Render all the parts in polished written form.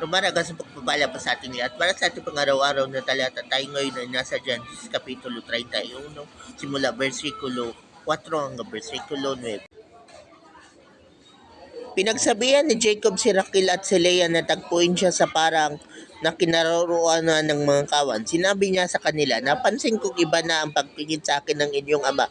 Lumaragas sa pagpapala pa sa ating lahat. Para sa ating pang-araw-araw na talata, tayo ngayon ay nasa Genesis Kapitulo 31, simula versikulo 4 hanggang versikulo 9. Pinagsabihan ni Jacob si Rachel at si Leah na tagpuin siya sa parang na kinaroroonan ng mga kawan. Sinabi niya sa kanila, napansin kong iba na ang pagtingin sa akin ng inyong ama.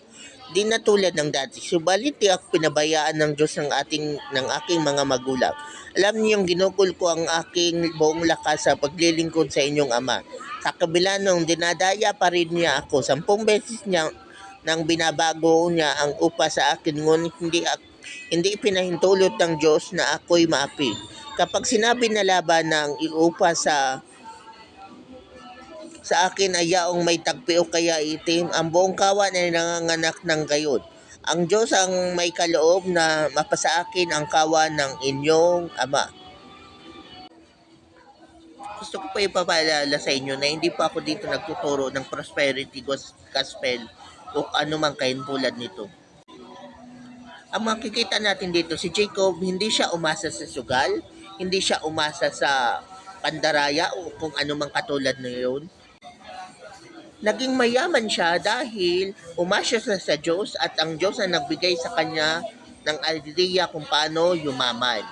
Di na tulad ng dati. Subalit di ako pinabayaan ng Diyos ng aking mga magulang. Alam niyong ginugol ko ang aking buong lakas sa paglilingkod sa inyong ama. Sa kabila nung dinadaya pa rin niya ako, 10 beses niya nang binabago niya ang upa sa akin, ngunit hindi ipinahintulot ng Diyos na ako'y maapi. Kapag sinabi na laban ng iupa sa akin ay yaong may tagpi o kaya itim, ang buong kawan ay nanganganak ng gayon. Ang Diyos ang may kaloob na mapasa akin ang kawan ng inyong ama. Gusto ko pa ipapaalala sa inyo na hindi pa ako dito nagtuturo ng prosperity gospel o anumang kahintulad nito. Ang makikita natin dito, si Jacob, hindi siya umasa sa sugal, hindi siya umasa sa pandaraya o kung anumang katulad na yun. Naging mayaman siya dahil umasya siya sa Diyos at ang Diyos ang nagbigay sa kanya ng idea kung paano yumaman.